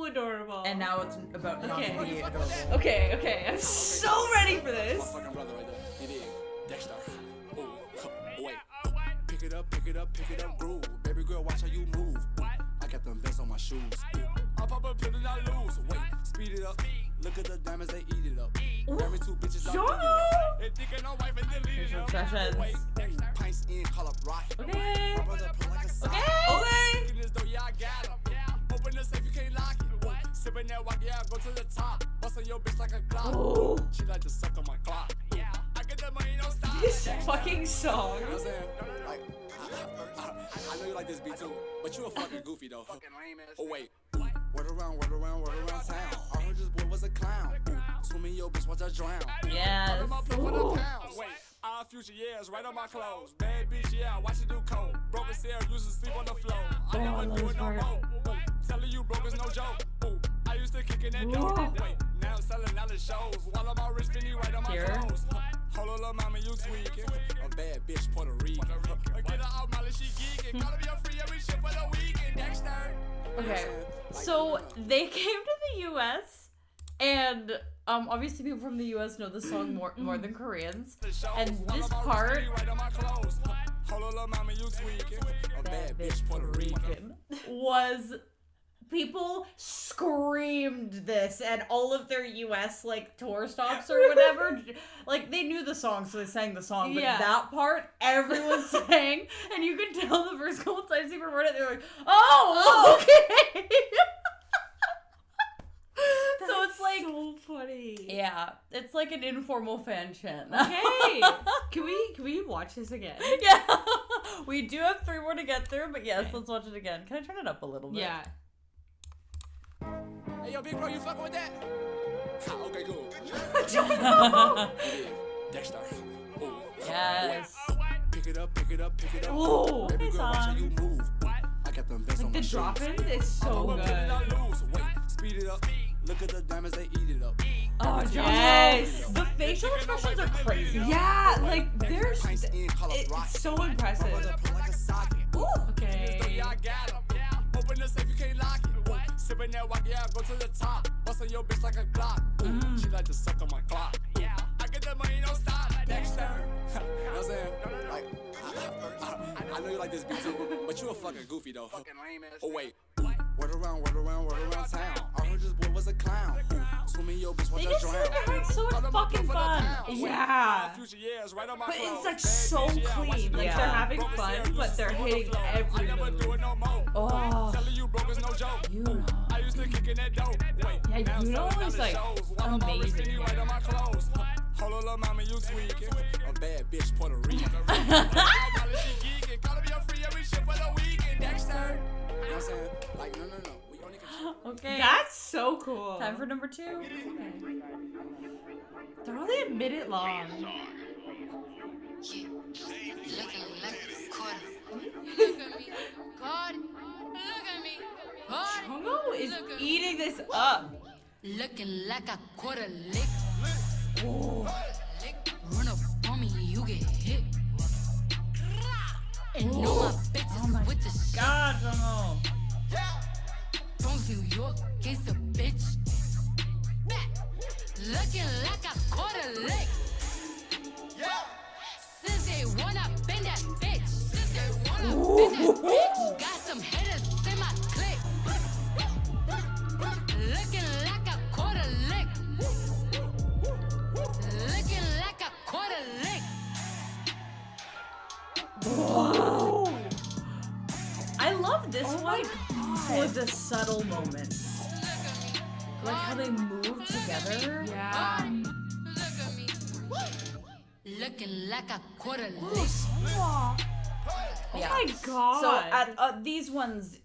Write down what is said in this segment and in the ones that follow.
adorable. And now it's about not to be adorable. Okay. I'm so ready for this. My fucking brother right there. It is Dexter. Ooh, wait. Pick it up, groove. Baby girl, watch how you move. I got them vents on my shoes. I pop a pill and I lose. Wait, speed it up. Look at the diamonds, they eat it up. Married two bitches, I'm thinking up. They thinking no wife and delete it up. Wait, pints in, call up rocket. Okay. My brother pull like a sock. Okay. Looking as though, yeah, I got it. Open the safe, you can't lock it. Sipping that walk, yeah, go to the top. Bustin' your bitch like a Glock. Oh. She like to suck on my clock. I get that money, don't stop. This fucking song. You know what I'm saying? Like, I know you like this beat too, but you a fucking goofy though. Oh wait, word around town. I heard this boy was a clown. Swimming your bitch, watch her drown. Yes. Wait, our future years right on my clothes. Bad bitch, yeah, watch it do cold. Broken cell, used to sleep on the floor. I never do it no more. Telling you broke is no joke. I used to kick in that door. Wait, now I'm selling all the shows. While I'm all rich, Finny right on my clothes. Hold on, little mama, you tweaking. A bad bitch, Puerto Rican. Get her out, Molly, she geeking. Gotta be a free every shit for the weekend. Dexter. Okay, so they came to the U.S. and obviously people from the U.S. know the song more than Koreans. And this part, Hold on, little mama, you tweaking. A bad bitch, Puerto Rican. was people screamed this at all of their U.S. like tour stops or whatever. Like they knew the song, so they sang the song. But that part, everyone sang, and you could tell the first couple times they heard it, they were like, "Oh, okay." So it's like so funny. Yeah, it's like an informal fan chant. Okay, can we watch this again? Yeah, we do have 3 more to get through, but yes, let's watch it again. Can I turn it up a little bit? Yeah. Hey, yo, big bro, you fucking with that? Ha, okay, cool. Dexter. Ooh. Yes. Pick it up. Ooh, Baby nice girl, watch how song. you move. I got them vents on my The shoes. drop-in is so I'ma put it good. on loose. Wait, speed it up. Look at the diamonds, they eat it up. Oh, Yes. The facial expressions are crazy. Yeah, like there's Pints in, call up rocket. it's so impressive. Pull like a socket. Okay. Yeah, I got it. Open the safe, you can't lock it. Sipping that walk, yeah, go to the top. Bustin' your bitch like a Glock. She like to suck on my clock. I get that money, don't stop. Dexter. You know what I'm saying? Like, I know you like this beat too, but you a fucking goofy though. Oh wait, word around town. I heard this boy was a clown. Swimming your bitch, watch They her just drown. make it hard, so it's fucking fun. Yeah. Future years, right on my But clothes. it's like Bad so bitch, yeah, watch clean. it Like Yeah. they're having fun, but they're hitting every I never do move. it no more. Oh, Telling you broke is no joke. you know. I used to kick in that dope. Wait, Yeah, now I'm you know selling it's out the like shows. While I'm all rich, amazing. Finny right on my clothes. Hold on, little mama, you tweaking. A bad bitch, Puerto Rican. Molly, she geeking. Gotta be a free every shit for the weekend. Dexter. You know what I'm saying? Like, no. We only can. Okay. That's so cool. Time for number 2. They're only a minute long. Looking like a quarter. Look at me, God. Look at me, God. Chongo is eating this up. Looking like a quarter lick. Lick. Run up on me, you get hit. And know my bitches with the shit. God, no. From New York, it's a bitch. Looking like a quarter lick. Since they wanna bend that bitch. Since they wanna bend that bitch. Got some hitters in my clique. Looking like a quarter lick. Looking like a quarter lick. I love this Oh one my for the subtle moments. Like how they move together. Yeah. Look at me. Looking like a quarter lick. Oh my god. So at these ones,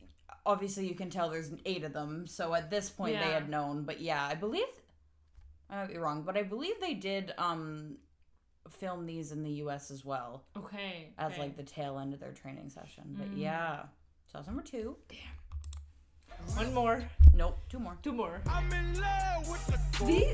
obviously you can tell there's 8 of them. So at this point they Yeah. had known. But yeah, I believe, I might be wrong, but I believe they did film these in the US as well. Okay. As like the tail end of their training session. But yeah. So that's number 2. one more. Nope, two more. I'm in love with the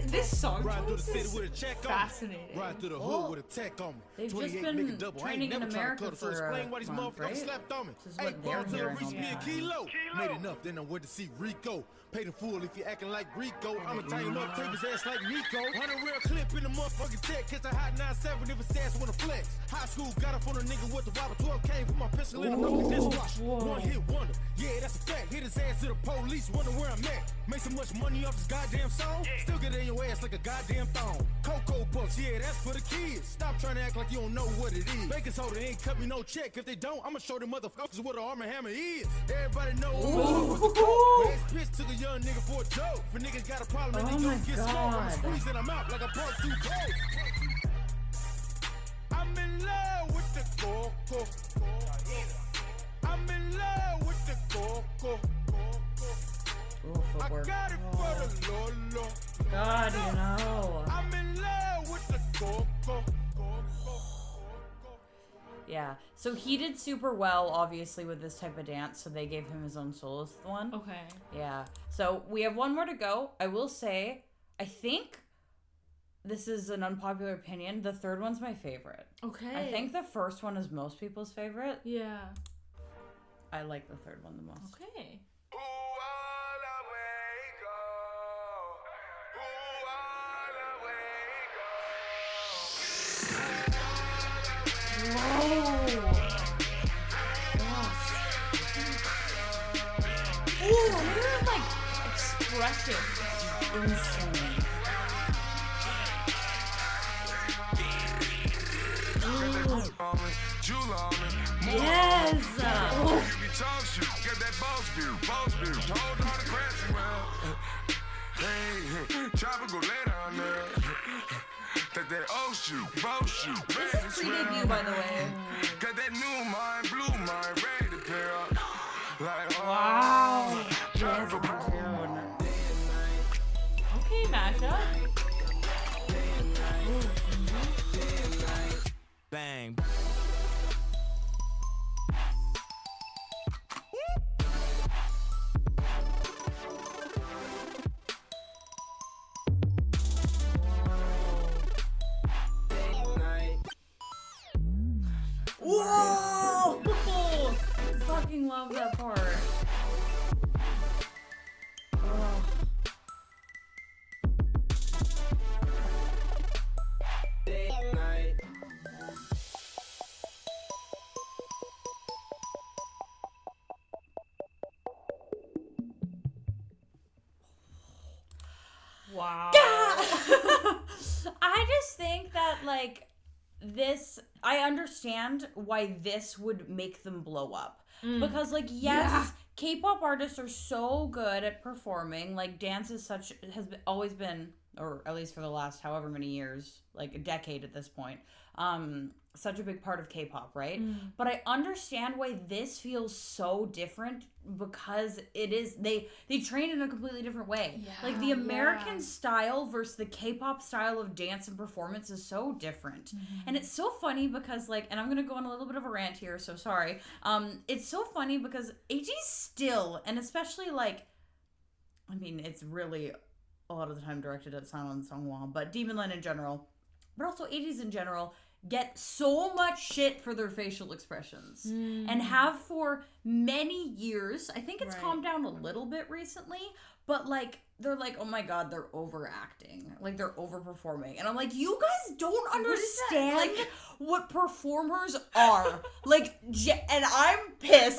This song Ride through the choice city is with a check on me. fascinating. Ride through the Well, hood with a tech on me. they've just 28 been make a double. I ain't training in never tryna America cut it, so for a explain why these month, motherfuckers right? slept on me. This is Hey, what they're ball till it hearing reach all me the a time. kilo. Made enough, then I went to see Rico. Paid in full if you acting like Rico. I'ma tie him up, tape his ass like Nico. 100 real clip in the motherfucking tech. Catch a hot 9-7 if his ass wanna flex. High school got up on a nigga with the wobble. 12 came with my pistol in the fucking dishwasher. One hit wonder. Yeah, that's a fact. Hit his ass to the police, wonder where I'm at. Make so much money off this goddamn song. Still get in your ass like a goddamn thong. Cocoa Puffs, yeah, that's for the kids. Stop trying to act like you don't know what it is. Baking soda ain't cut me no check. If they don't, I'ma show them motherfuckers what an Arm & Hammer is. Everybody know what's the code. Last bitch took a young nigga for a joke. For niggas got a problem and they don't get smoked. I'ma squeeze in them out like a part 2 gold. I'm in love with the coco. I'm in love with the coco. Ooh, I footwork. got it for the Lolo. God, you know. I'm in love with the coco. Yeah. So he did super well, obviously, with this type of dance, so they gave him his own soloist one. Okay. Yeah. So we have one more to go. I will say, I think this is an unpopular opinion. The third one's my favorite. Okay. I think the first one is most people's favorite. Yeah. I like the third one the most. Okay. Ooh, look at that, like, expression. Insane. Yes! This is pre-debut, by the way. Got that new mind, blue mind, ready to pair up. Like, Wow. Yes, June. Okay, mashup. bang. Whoa! Fucking love that part. Oh. Wow. I just think that, like, this, I understand why this would make them blow up. Because, like, yes, K-pop artists are so good at performing. Like, dance is always been, or at least for the last however many years, like a decade at this point, such a big part of K-pop, right? But I understand why this feels so different, because it is, they train in a completely different way. Like, the American style versus the K-pop style of dance and performance is so different. And it's so funny because, like, and I'm gonna go on a little bit of a rant here, so sorry. It's so funny because Ateez still, and especially, like, I mean, it's really a lot of the time directed at Silent and Sungwon, but Demonland in general, but also Ateez in general, get so much shit for their facial expressions and have for many years. I think it's calmed down a little bit recently, but, like, they're like, oh my god, they're overacting, like, they're overperforming, and I'm like, you guys don't understand what performers are. Like, and I'm pissed.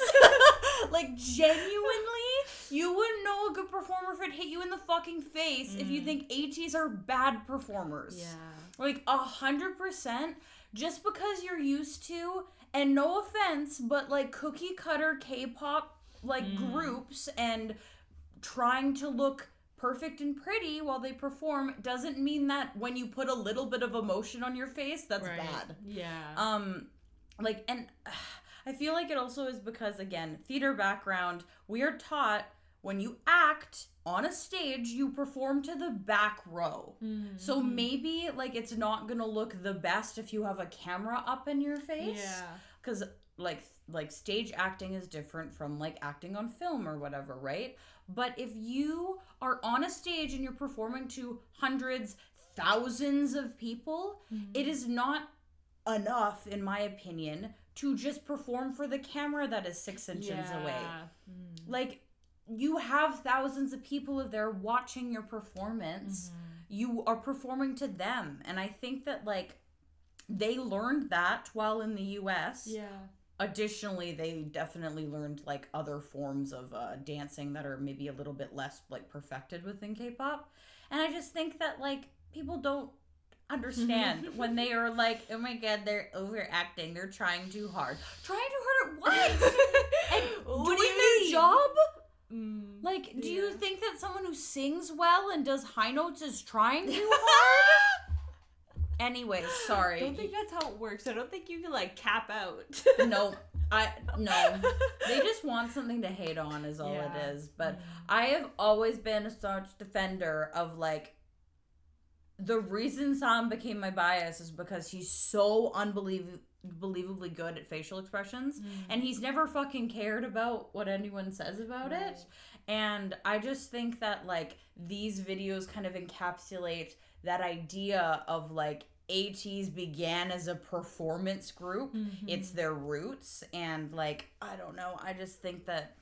Like, genuinely, you wouldn't know a good performer if it hit you in the fucking face if you think Ateez are bad performers. Yeah. Like, 100%, just because you're used to, and no offense, but, like, cookie cutter K-pop, like, groups and trying to look perfect and pretty while they perform doesn't mean that when you put a little bit of emotion on your face, that's bad. Yeah. Like, and I feel like it also is because, again, theater background, we are taught when you act on a stage, you perform to the back row. So maybe, like, it's not gonna look the best if you have a camera up in your face. Yeah. Because, like stage acting is different from, like, acting on film or whatever, right? But if you are on a stage and you're performing to hundreds, thousands of people, it is not enough, in my opinion, to just perform for the camera that is 6 inches away. Like, you have thousands of people there watching your performance. You are performing to them. And I think that, like, they learned that while in the US. Yeah. Additionally, they definitely learned, like, other forms of dancing that are maybe a little bit less, like, perfected within K-pop. And I just think that, like, people don't understand when they are like, oh my god, they're overacting, they're trying too hard. Trying too hard at what? And What do doing you their mean? job? Like, do you think that someone who sings well and does high notes is trying too hard? Anyway, sorry. I don't think that's how it works. I don't think you can, like, cap out. No. They just want something to hate on is all it is. But I have always been a staunch defender of, like, the reason Sam became my bias is because he's so unbelievably good at facial expressions, and he's never fucking cared about what anyone says about it. And I just think that, like, these videos kind of encapsulate that idea of, like, Ateez began as a performance group. It's their roots, and, like, I don't know, I just think that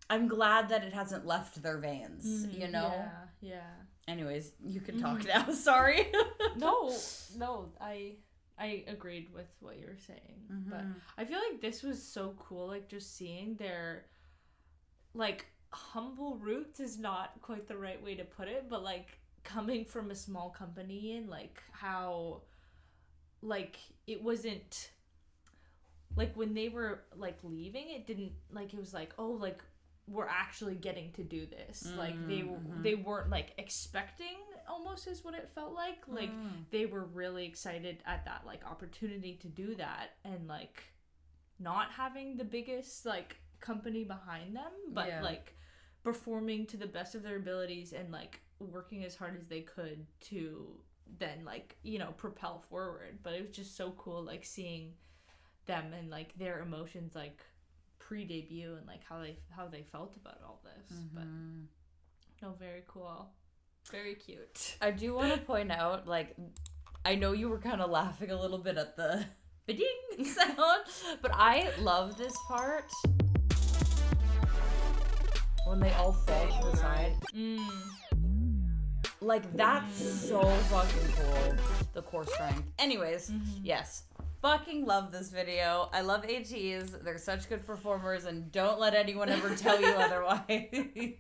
I'm glad that it hasn't left their veins, you know? Yeah. Anyways, you can talk now. Sorry. No, I agreed with what you were saying, but I feel like this was so cool. Like, just seeing their, like, humble roots is not quite the right way to put it, but, like, coming from a small company and, like, how, like, it wasn't, like, when they were, like, leaving, it didn't, like, it was like, oh, like, we're actually getting to do this. Like, they weren't, like, expecting, almost is what it felt like. Like, they were really excited at that, like, opportunity to do that, and, like, not having the biggest, like, company behind them, but like, performing to the best of their abilities and, like, working as hard as they could to then, like, you know, propel forward. But it was just so cool, like, seeing them and, like, their emotions, like, pre-debut, and, like, how they felt about all this. But no, very cool, very cute. I do want to point out, like, I know you were kind of laughing a little bit at the ba-ding sound, but I love this part when they all fall to the side. Like, that's so fucking cool. The core strength. Anyways, yes. Fucking love this video. I love Ateez. They're such good performers, and don't let anyone ever tell you otherwise.